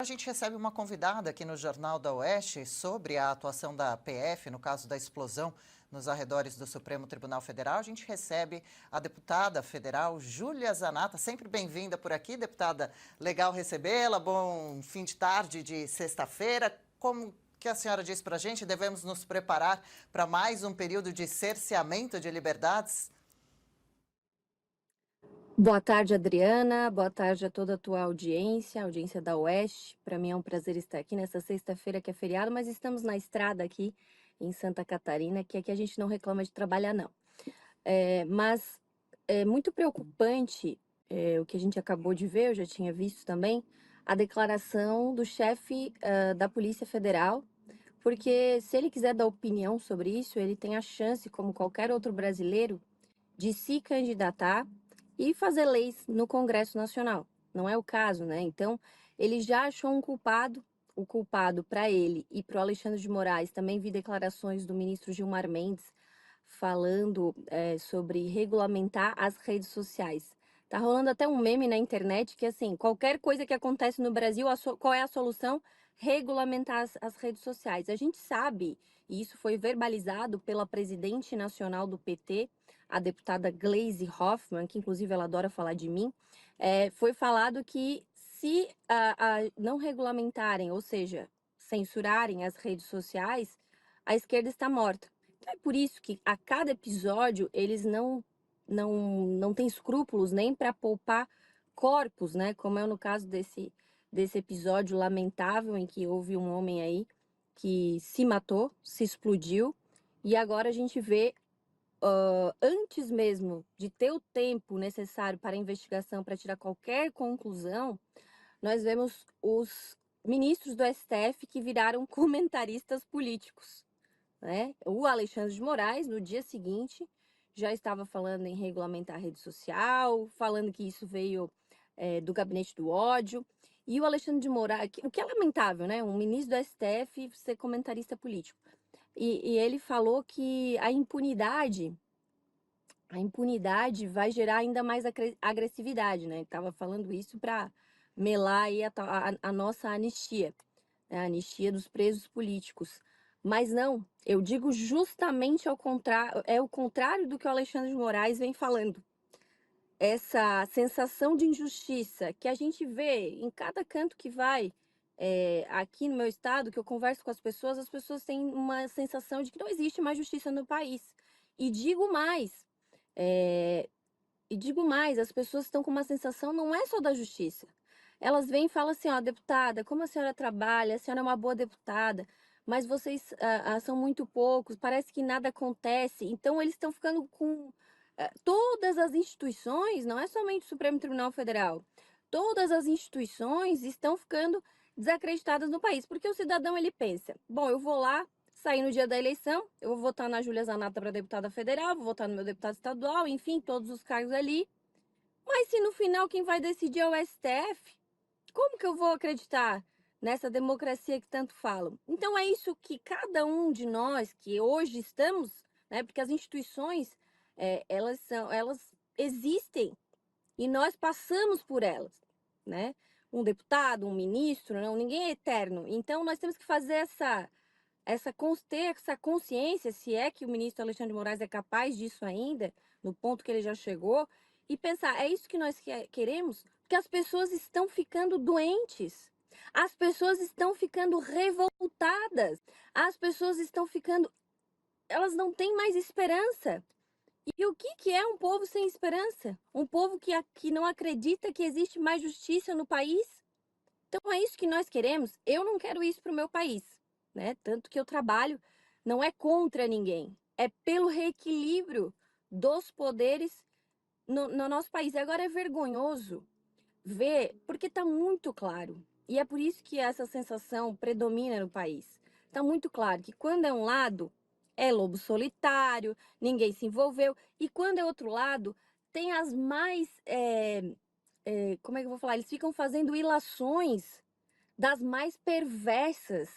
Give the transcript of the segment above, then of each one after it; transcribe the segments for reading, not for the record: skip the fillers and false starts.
A gente recebe uma convidada aqui no Jornal da Oeste sobre a atuação da PF no caso da explosão nos arredores do Supremo Tribunal Federal. A gente recebe a deputada federal Júlia Zanatta. Sempre bem-vinda por aqui, deputada. Legal recebê-la. Bom fim de tarde de sexta-feira. Como que a senhora diz para a gente? Devemos nos preparar para mais um período de cerceamento de liberdades? Boa tarde, Adriana. Boa tarde a toda a tua audiência, a audiência da Oeste. Para mim é um prazer estar aqui nessa sexta-feira que é feriado, mas estamos na estrada aqui em Santa Catarina, que aqui a gente não reclama de trabalhar, não. Mas é muito preocupante o que a gente acabou de ver, eu já tinha visto também, a declaração do chefe da Polícia Federal, porque se ele quiser dar opinião sobre isso, ele tem a chance, como qualquer outro brasileiro, de se candidatar e fazer leis no Congresso Nacional. Não é o caso, né? Então, ele já achou um culpado. O culpado para ele e para o Alexandre de Moraes, também vi declarações do ministro Gilmar Mendes falando sobre regulamentar as redes sociais. Tá rolando até um meme na internet que, assim, qualquer coisa que acontece no Brasil, qual é a solução? Regulamentar as redes sociais. A gente sabe, e isso foi verbalizado pela presidente nacional do PT, a deputada Gleisi Hoffmann, que inclusive ela adora falar de mim, foi falado que se não regulamentarem, ou seja, censurarem as redes sociais, a esquerda está morta. Então é por isso que a cada episódio eles não têm escrúpulos nem para poupar corpos, né? Como é no caso desse episódio lamentável em que houve um homem aí que se matou, se explodiu, e agora a gente vê, antes mesmo de ter o tempo necessário para a investigação, para tirar qualquer conclusão, nós vemos os ministros do STF que viraram comentaristas políticos, né? O Alexandre de Moraes, no dia seguinte, já estava falando em regulamentar a rede social, falando que isso veio do gabinete do ódio. E o Alexandre de Moraes, o que é lamentável, né? Um ministro do STF ser comentarista político. E ele falou que a impunidade vai gerar ainda mais agressividade, né? Ele estava falando isso para melar aí a nossa anistia, né? A anistia dos presos políticos. Mas não, eu digo justamente ao contrário, é o contrário do que o Alexandre de Moraes vem falando. Essa sensação de injustiça que a gente vê em cada canto que vai, aqui no meu estado, que eu converso com as pessoas têm uma sensação de que não existe mais justiça no país. E digo mais, é, as pessoas estão com uma sensação não é só da justiça. Elas vêm e falam assim, ó, deputada, como a senhora trabalha, a senhora é uma boa deputada, mas vocês são muito poucos, parece que nada acontece. Então eles estão ficando com todas as instituições, não é somente o Supremo Tribunal Federal, todas as instituições estão ficando desacreditadas no país, porque o cidadão ele pensa, bom, eu vou lá, sair no dia da eleição, eu vou votar na Júlia Zanatta para deputada federal, vou votar no meu deputado estadual, enfim, todos os cargos ali. Mas se no final quem vai decidir é o STF, como que eu vou acreditar nessa democracia que tanto falam? Então é isso que cada um de nós que hoje estamos, né? Porque as instituições elas existem e nós passamos por elas, né? Um deputado, um ministro, não, ninguém é eterno. Então nós temos que fazer ter essa consciência, se é que o ministro Alexandre de Moraes é capaz disso ainda, no ponto que ele já chegou, e pensar, é isso que nós queremos? Porque as pessoas estão ficando doentes, as pessoas estão ficando revoltadas, as pessoas estão ficando, elas não têm mais esperança. E o que é um povo sem esperança? Um povo que não acredita que existe mais justiça no país? Então é isso que nós queremos. Eu não quero isso para o meu país, né? Tanto que eu trabalho não é contra ninguém, é pelo reequilíbrio dos poderes no nosso país. E agora é vergonhoso ver, porque está muito claro, e é por isso que essa sensação predomina no país. Está muito claro que quando é um lado, é lobo solitário, ninguém se envolveu, e quando é outro lado, tem as mais. Como é que eu vou falar? Eles ficam fazendo ilações das mais perversas,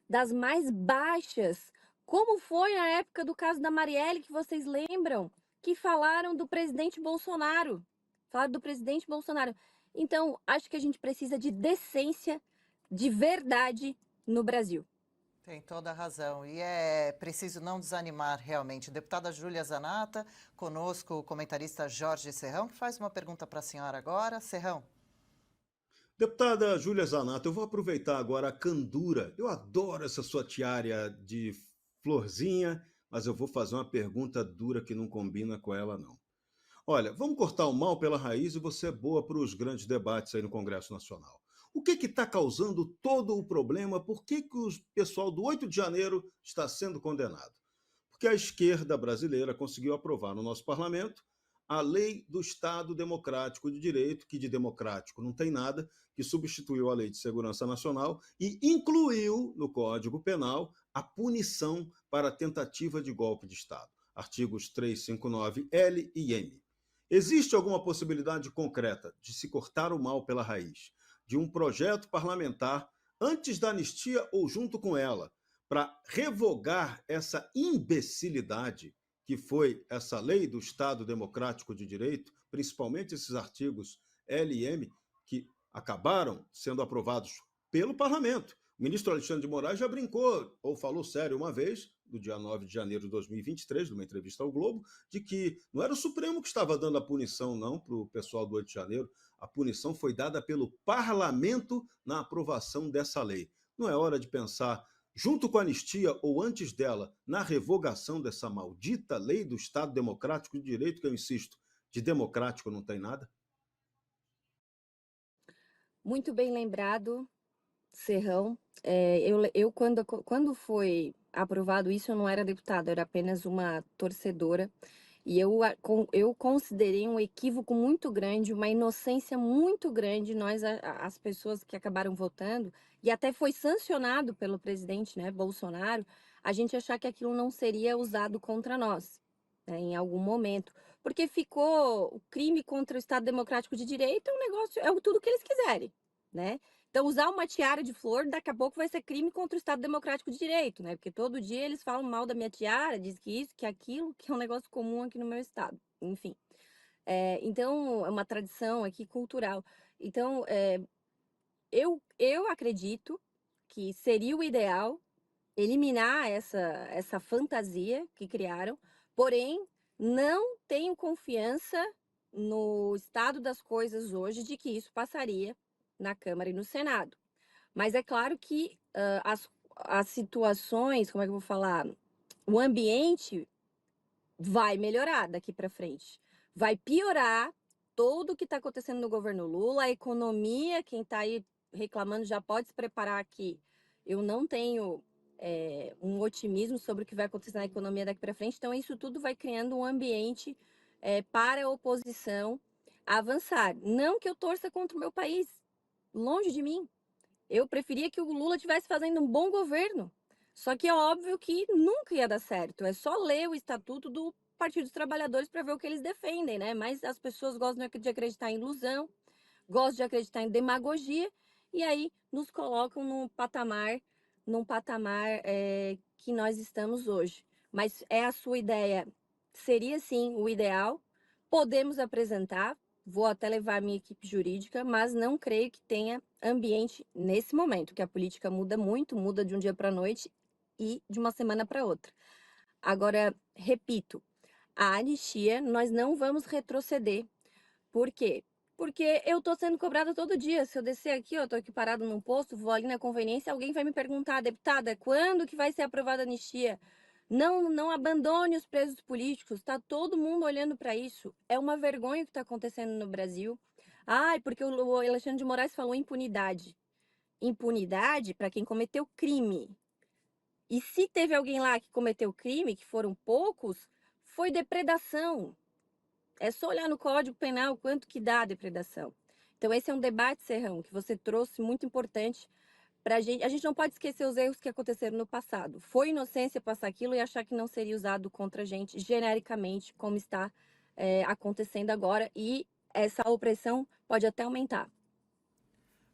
das mais baixas, como foi na época do caso da Marielle, que vocês lembram, que falaram do presidente Bolsonaro. Falaram do presidente Bolsonaro. Então, acho que a gente precisa de decência, de verdade no Brasil. Tem toda a razão. E é preciso não desanimar realmente. Deputada Júlia Zanatta, conosco o comentarista Jorge Serrão, que faz uma pergunta para a senhora agora. Serrão. Deputada Júlia Zanatta, eu vou aproveitar agora a candura. Eu adoro essa sua tiara de florzinha, mas eu vou fazer uma pergunta dura que não combina com ela, não. Olha, vamos cortar o mal pela raiz e você é boa para os grandes debates aí no Congresso Nacional. O que está causando todo o problema? Por que o pessoal do 8 de janeiro está sendo condenado? Porque a esquerda brasileira conseguiu aprovar no nosso parlamento a lei do Estado Democrático de Direito, que de democrático não tem nada, que substituiu a Lei de Segurança Nacional e incluiu no Código Penal a punição para tentativa de golpe de Estado, artigos 359L e M. Existe alguma possibilidade concreta de se cortar o mal pela raiz, de um projeto parlamentar antes da anistia ou junto com ela, para revogar essa imbecilidade que foi essa lei do Estado Democrático de Direito, principalmente esses artigos L e M, que acabaram sendo aprovados pelo parlamento? O ministro Alexandre de Moraes já brincou, ou falou sério uma vez, no dia 9 de janeiro de 2023, numa entrevista ao Globo, de que não era o Supremo que estava dando a punição, não, para o pessoal do 8 de janeiro. A punição foi dada pelo parlamento na aprovação dessa lei. Não é hora de pensar, junto com a anistia ou antes dela, na revogação dessa maldita lei do Estado Democrático de Direito, que eu insisto, de democrático não tem nada? Muito bem lembrado, Serrão. Quando foi aprovado isso, eu não era deputada, eu era apenas uma torcedora. E eu considerei um equívoco muito grande, uma inocência muito grande, as pessoas que acabaram votando, e até foi sancionado pelo presidente, né, Bolsonaro, a gente achar que aquilo não seria usado contra nós, né, em algum momento. Porque ficou o crime contra o Estado Democrático de Direito, é um negócio, tudo que eles quiserem, né? Então, usar uma tiara de flor, daqui a pouco vai ser crime contra o Estado Democrático de Direito, né? Porque todo dia eles falam mal da minha tiara, diz que isso, que aquilo, que é um negócio comum aqui no meu estado. Enfim. Então, é uma tradição aqui cultural. Então, eu acredito que seria o ideal eliminar essa fantasia que criaram, porém, não tenho confiança no estado das coisas hoje de que isso passaria na Câmara e no Senado. Mas é claro que as situações, como é que eu vou falar? O ambiente vai melhorar daqui para frente. Vai piorar tudo o que está acontecendo no governo Lula, a economia, quem está aí reclamando já pode se preparar que eu não tenho um otimismo sobre o que vai acontecer na economia daqui para frente. Então, isso tudo vai criando um ambiente para a oposição avançar. Não que eu torça contra o meu país, longe de mim. Eu preferia que o Lula estivesse fazendo um bom governo. Só que é óbvio que nunca ia dar certo. É só ler o estatuto do Partido dos Trabalhadores para ver o que eles defendem, né? Mas as pessoas gostam de acreditar em ilusão, gostam de acreditar em demagogia, e aí nos colocam num patamar que nós estamos hoje. Mas é a sua ideia, seria sim o ideal. Podemos apresentar, vou até levar a minha equipe jurídica, mas não creio que tenha ambiente nesse momento, que a política muda muito, muda de um dia para a noite e de uma semana para outra. Agora, repito, a anistia, nós não vamos retroceder. Por quê? Porque eu tô sendo cobrada todo dia. Se eu descer aqui, eu tô aqui parado num posto, vou ali na conveniência, alguém vai me perguntar, deputada, quando que vai ser aprovada a anistia? Não abandone os presos políticos. Tá todo mundo olhando para isso. É uma vergonha o que está acontecendo no Brasil. Ai, porque o Alexandre de Moraes falou impunidade. Impunidade para quem cometeu crime. E se teve alguém lá que cometeu crime, que foram poucos, foi depredação. É só olhar no Código Penal quanto que dá a depredação. Então, esse é um debate, Serrão, que você trouxe muito importante para a gente. A gente não pode esquecer os erros que aconteceram no passado. Foi inocência passar aquilo e achar que não seria usado contra a gente genericamente, como está acontecendo agora. E essa opressão pode até aumentar.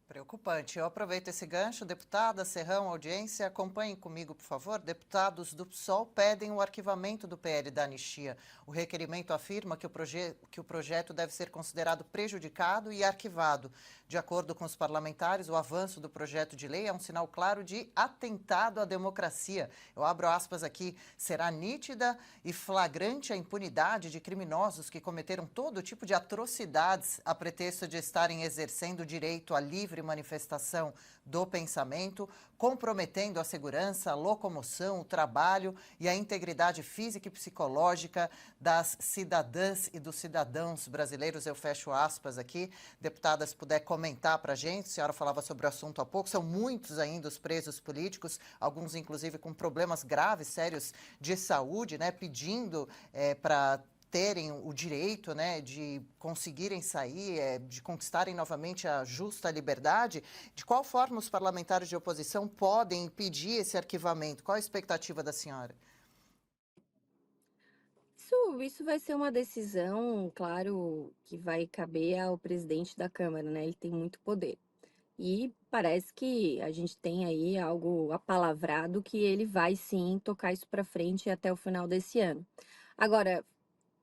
Preocupante. Eu aproveito esse gancho. Deputada Serrão, audiência, acompanhem comigo, por favor. Deputados do PSOL pedem o arquivamento do PL da anistia. O requerimento afirma que o projeto deve ser considerado prejudicado e arquivado. De acordo com os parlamentares, o avanço do projeto de lei é um sinal claro de atentado à democracia. Eu abro aspas aqui, será nítida e flagrante a impunidade de criminosos que cometeram todo tipo de atrocidades a pretexto de estarem exercendo o direito à livre manifestação do pensamento, comprometendo a segurança, a locomoção, o trabalho e a integridade física e psicológica das cidadãs e dos cidadãos brasileiros. Eu fecho aspas aqui. Deputada, se puder comentar para a gente, a senhora falava sobre o assunto há pouco, são muitos ainda os presos políticos, alguns inclusive com problemas graves, sérios de saúde, né, pedindo para terem o direito, né, de conseguirem sair, de conquistarem novamente a justa liberdade. De qual forma os parlamentares de oposição podem impedir esse arquivamento? Qual a expectativa da senhora? Isso vai ser uma decisão, claro, que vai caber ao presidente da Câmara, né? Ele tem muito poder. E parece que a gente tem aí algo apalavrado que ele vai sim tocar isso para frente até o final desse ano. Agora,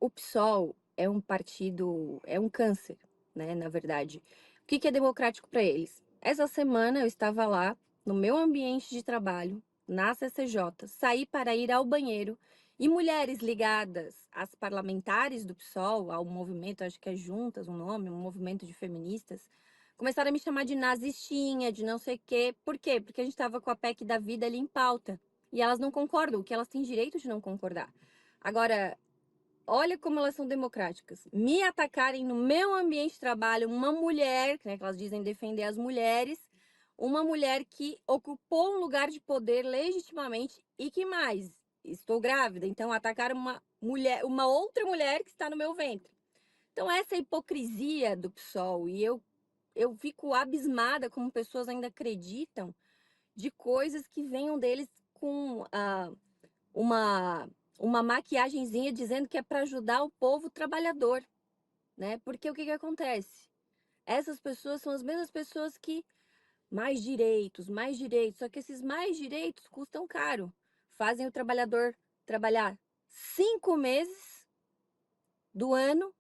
o PSOL é um partido, é um câncer, né, na verdade. O que que é democrático para eles? Essa semana eu estava lá no meu ambiente de trabalho, na CCJ, saí para ir ao banheiro e mulheres ligadas às parlamentares do PSOL, ao movimento, acho que é Juntas o nome, um movimento de feministas, começaram a me chamar de nazistinha, de não sei o quê. Por quê? Porque a gente estava com a PEC da vida ali em pauta. E elas não concordam, que elas têm direito de não concordar. Agora, olha como elas são democráticas. Me atacarem no meu ambiente de trabalho uma mulher, né, que elas dizem defender as mulheres, uma mulher que ocupou um lugar de poder legitimamente e que mais? Estou grávida, então atacaram uma mulher, uma outra mulher que está no meu ventre. Então essa hipocrisia do PSOL, e eu fico abismada como pessoas ainda acreditam de coisas que venham deles com uma uma maquiagenzinha dizendo que é para ajudar o povo trabalhador, né? Porque o que que acontece? Essas pessoas são as mesmas pessoas que mais direitos, só que esses mais direitos custam caro. Fazem o trabalhador trabalhar 5 meses do ano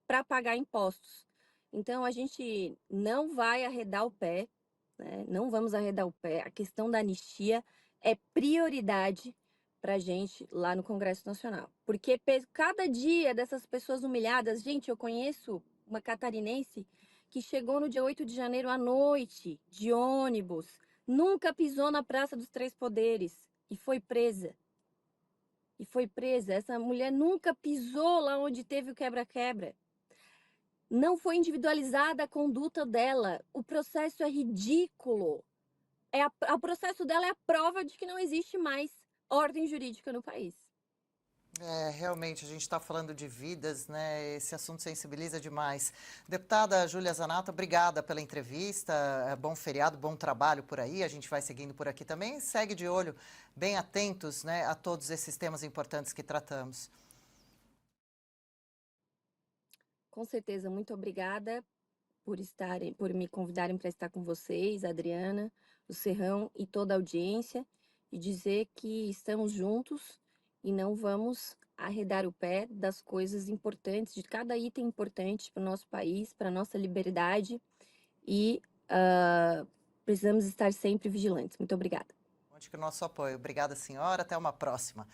para pagar impostos. Então a gente não vai arredar o pé, né? Não vamos arredar o pé. A questão da anistia é prioridade para a gente lá no Congresso Nacional. Porque cada dia dessas pessoas humilhadas, gente, eu conheço uma catarinense que chegou no dia 8 de janeiro à noite, de ônibus, nunca pisou na Praça dos Três Poderes e foi presa. E foi presa. Essa mulher nunca pisou lá onde teve o quebra-quebra. Não foi individualizada a conduta dela. O processo é ridículo. O processo dela é a prova de que não existe mais ordem jurídica no país. Realmente, a gente está falando de vidas, né? Esse assunto sensibiliza demais. Deputada Júlia Zanato, obrigada pela entrevista. Bom feriado, bom trabalho por aí. A gente vai seguindo por aqui também. Segue de olho, bem atentos, né, a todos esses temas importantes que tratamos. Com certeza, muito obrigada por me convidarem para estar com vocês, Adriana, o Serrão e toda a audiência, e dizer que estamos juntos e não vamos arredar o pé das coisas importantes, de cada item importante para o nosso país, para a nossa liberdade, e precisamos estar sempre vigilantes. Muito obrigada. Conte com o nosso apoio. Obrigada, senhora. Até uma próxima.